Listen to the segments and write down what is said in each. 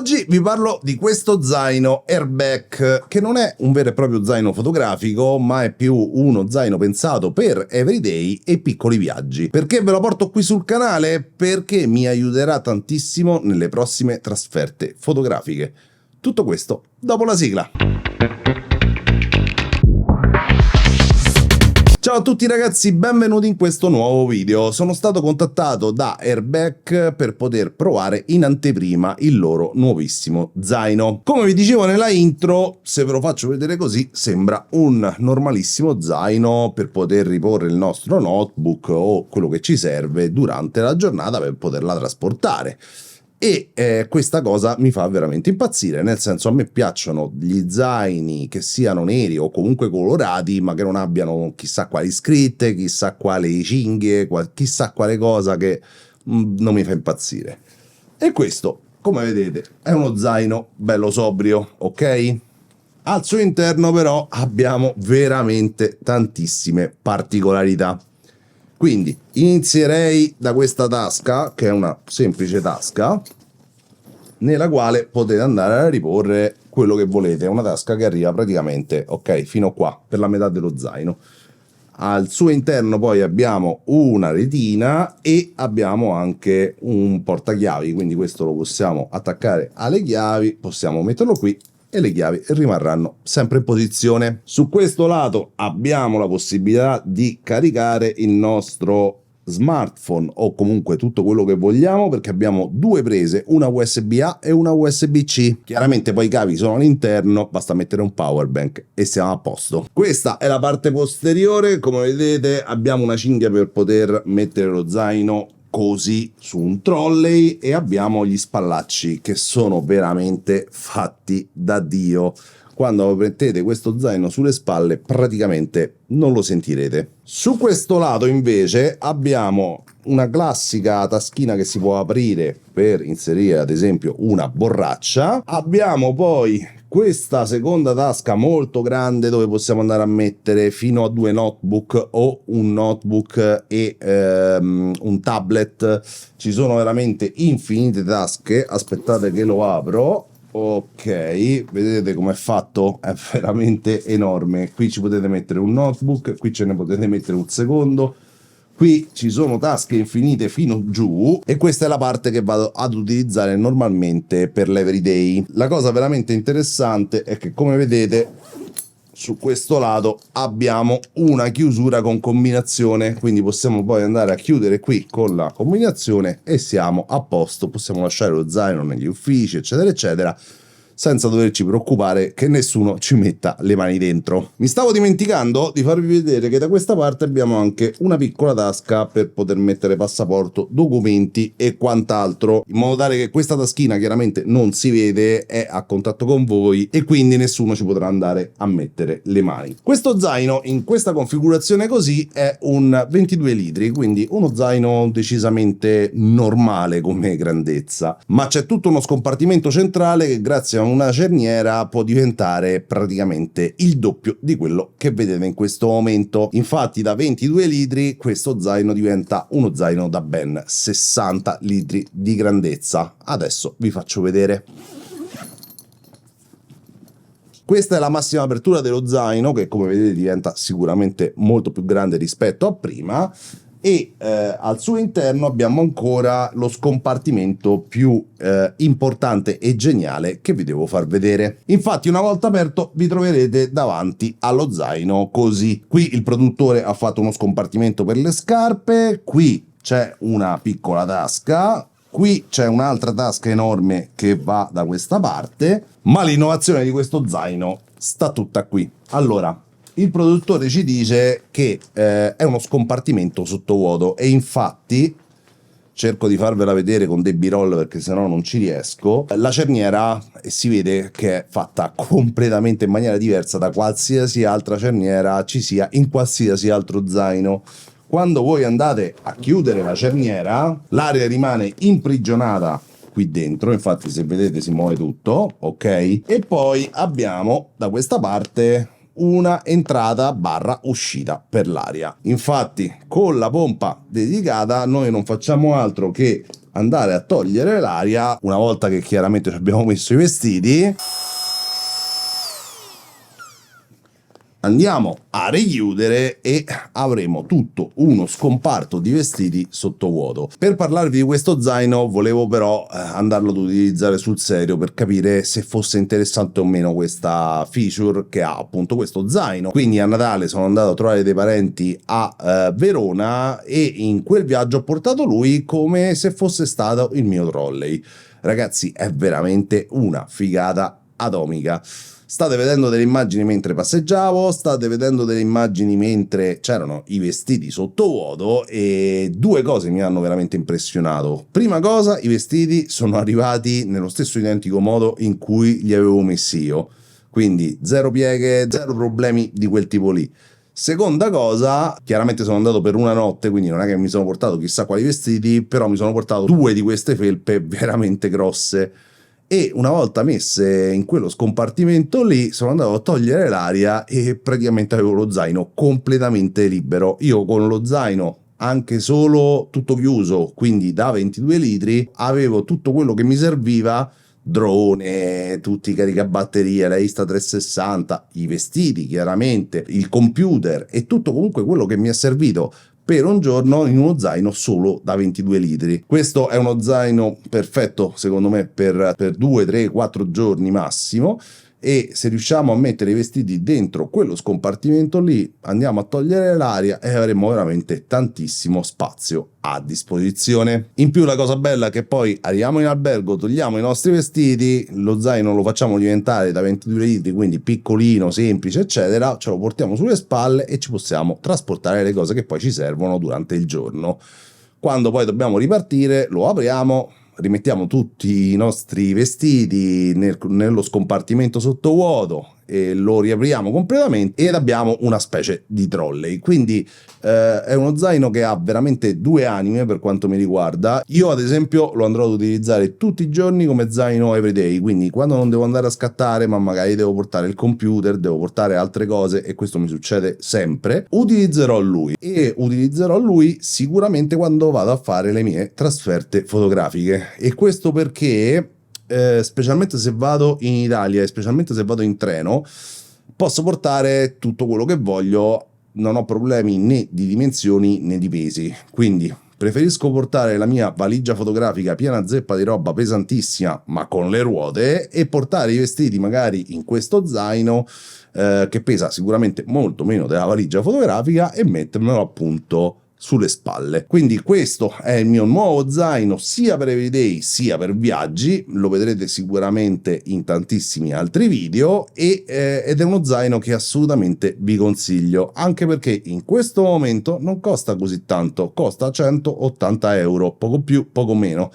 Oggi vi parlo di questo zaino Airback, che non è un vero e proprio zaino fotografico, ma è più uno zaino pensato per everyday e piccoli viaggi. Perché ve lo porto qui sul canale? Perché mi aiuterà tantissimo nelle prossime trasferte fotografiche. Tutto questo dopo la sigla. Ciao a tutti ragazzi, benvenuti in questo nuovo video. Sono stato contattato da Airback per poter provare in anteprima il loro nuovissimo zaino. Come vi dicevo nella intro, se ve lo faccio vedere così, sembra un normalissimo zaino per poter riporre il nostro notebook o quello che ci serve durante la giornata per poterla trasportare. E questa cosa mi fa veramente impazzire, nel senso, a me piacciono gli zaini che siano neri o comunque colorati, ma che non abbiano chissà quali scritte, chissà quali cinghie, chissà quale cosa che non mi fa impazzire. E questo, come vedete, è uno zaino bello sobrio, ok? Al suo interno però abbiamo veramente tantissime particolarità. Quindi inizierei da questa tasca, che è una semplice tasca, nella quale potete andare a riporre quello che volete. È una tasca che arriva praticamente, ok, fino qua, per la metà dello zaino. Al suo interno poi abbiamo una retina e abbiamo anche un portachiavi, quindi questo lo possiamo attaccare alle chiavi, possiamo metterlo qui e le chiavi rimarranno sempre in posizione. Su questo lato abbiamo la possibilità di caricare il nostro smartphone o comunque tutto quello che vogliamo, perché abbiamo due prese, una USB-A e una USB-C. Chiaramente poi i cavi sono all'interno, basta mettere un power bank e siamo a posto. Questa è la parte posteriore, come vedete abbiamo una cinghia per poter mettere lo zaino così su un trolley e abbiamo gli spallacci che sono veramente fatti da Dio. Quando mettete questo zaino sulle spalle praticamente non lo sentirete. Su questo lato invece abbiamo una classica taschina che si può aprire per inserire ad esempio una borraccia. Abbiamo poi questa seconda tasca molto grande dove possiamo andare a mettere fino a 2 notebook o un notebook e un tablet. Ci sono veramente infinite tasche. Aspettate che lo apro. Ok, vedete com'è fatto? È veramente enorme. Qui ci potete mettere un notebook, qui ce ne potete mettere un secondo. Qui ci sono tasche infinite fino giù e questa è la parte che vado ad utilizzare normalmente per l'everyday. La cosa veramente interessante è che, come vedete, su questo lato abbiamo una chiusura con combinazione, quindi possiamo poi andare a chiudere qui con la combinazione e siamo a posto. Possiamo lasciare lo zaino negli uffici, eccetera eccetera, senza doverci preoccupare che nessuno ci metta le mani dentro. Mi stavo dimenticando di farvi vedere che da questa parte abbiamo anche una piccola tasca per poter mettere passaporto, documenti e quant'altro, in modo tale che questa taschina chiaramente non si vede, è a contatto con voi e quindi nessuno ci potrà andare a mettere le mani. Questo zaino in questa configurazione così è un 22 litri, quindi uno zaino decisamente normale come grandezza, ma c'è tutto uno scompartimento centrale che grazie a una cerniera può diventare praticamente il doppio di quello che vedete in questo momento. Infatti da 22 litri questo zaino diventa uno zaino da ben 60 litri di grandezza. Adesso vi faccio vedere. Questa è la massima apertura dello zaino, che come vedete diventa sicuramente molto più grande rispetto a prima. E al suo interno abbiamo ancora lo scompartimento più importante e geniale che vi devo far vedere. Infatti una volta aperto vi troverete davanti allo zaino così. Qui il produttore ha fatto uno scompartimento per le scarpe, qui c'è una piccola tasca, qui c'è un'altra tasca enorme che va da questa parte, ma l'innovazione di questo zaino sta tutta qui. Allora, il produttore ci dice che è uno scompartimento sottovuoto e infatti cerco di farvela vedere con dei b-roll perché sennò non ci riesco. La cerniera si vede che è fatta completamente in maniera diversa da qualsiasi altra cerniera ci sia in qualsiasi altro zaino. Quando voi andate a chiudere la cerniera, l'aria rimane imprigionata qui dentro, infatti se vedete si muove tutto, ok? E poi abbiamo da questa parte una entrata barra uscita per l'aria. Infatti con la pompa dedicata noi non facciamo altro che andare a togliere l'aria una volta che chiaramente ci abbiamo messo i vestiti. Andiamo a richiudere e avremo tutto uno scomparto di vestiti sottovuoto. Per parlarvi di questo zaino volevo però andarlo ad utilizzare sul serio per capire se fosse interessante o meno questa feature che ha appunto questo zaino. Quindi a Natale sono andato a trovare dei parenti a Verona e in quel viaggio ho portato lui come se fosse stato il mio trolley. Ragazzi, è veramente una figata atomica. State vedendo delle immagini mentre passeggiavo, state vedendo delle immagini mentre c'erano i vestiti sottovuoto e due cose mi hanno veramente impressionato. Prima cosa, i vestiti sono arrivati nello stesso identico modo in cui li avevo messi io, quindi zero pieghe, zero problemi di quel tipo lì. Seconda cosa, chiaramente sono andato per una notte, quindi non è che mi sono portato chissà quali vestiti, però mi sono portato due di queste felpe veramente grosse. E una volta messe in quello scompartimento lì sono andato a togliere l'aria e praticamente avevo lo zaino completamente libero. Io con lo zaino anche solo tutto chiuso, quindi da 22 litri, avevo tutto quello che mi serviva: drone, tutti i caricabatterie, la Insta360, i vestiti chiaramente, il computer e tutto comunque quello che mi è servito per un giorno in uno zaino solo da 22 litri. Questo è uno zaino perfetto secondo me per 2, 3, 4 giorni massimo, e se riusciamo a mettere i vestiti dentro quello scompartimento lì andiamo a togliere l'aria e avremo veramente tantissimo spazio a disposizione. In più la cosa bella è che poi arriviamo in albergo, togliamo i nostri vestiti, lo zaino lo facciamo diventare da 22 litri, quindi piccolino, semplice eccetera, ce lo portiamo sulle spalle e ci possiamo trasportare le cose che poi ci servono durante il giorno. Quando poi dobbiamo ripartire lo apriamo, rimettiamo tutti i nostri vestiti nello scompartimento sottovuoto e lo riapriamo completamente ed abbiamo una specie di trolley. Quindi è uno zaino che ha veramente due anime per quanto mi riguarda. Io ad esempio lo andrò ad utilizzare tutti i giorni come zaino everyday, quindi quando non devo andare a scattare ma magari devo portare il computer, devo portare altre cose, e questo mi succede sempre, utilizzerò lui sicuramente quando vado a fare le mie trasferte fotografiche. E questo perché specialmente se vado in Italia e specialmente se vado in treno posso portare tutto quello che voglio, non ho problemi né di dimensioni né di pesi, quindi preferisco portare la mia valigia fotografica piena zeppa di roba pesantissima ma con le ruote e portare i vestiti magari in questo zaino che pesa sicuramente molto meno della valigia fotografica e mettermelo appunto sulle spalle. Quindi questo è il mio nuovo zaino sia per everyday sia per viaggi, lo vedrete sicuramente in tantissimi altri video ed è uno zaino che assolutamente vi consiglio, anche perché in questo momento non costa così tanto, costa 180 euro, poco più poco meno.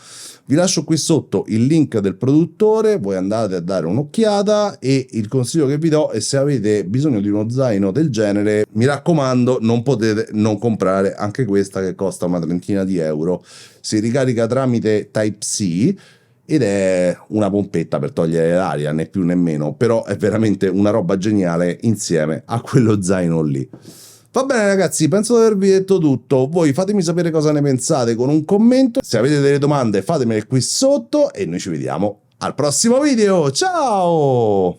Vi lascio qui sotto il link del produttore, voi andate a dare un'occhiata e il consiglio che vi do è: se avete bisogno di uno zaino del genere, mi raccomando, non potete non comprare anche questa che costa una trentina di euro. Si ricarica tramite Type-C ed è una pompetta per togliere l'aria, né più né meno, però è veramente una roba geniale insieme a quello zaino lì. Va bene ragazzi, penso di avervi detto tutto. Voi fatemi sapere cosa ne pensate con un commento, se avete delle domande fatemele qui sotto e noi ci vediamo al prossimo video. Ciao!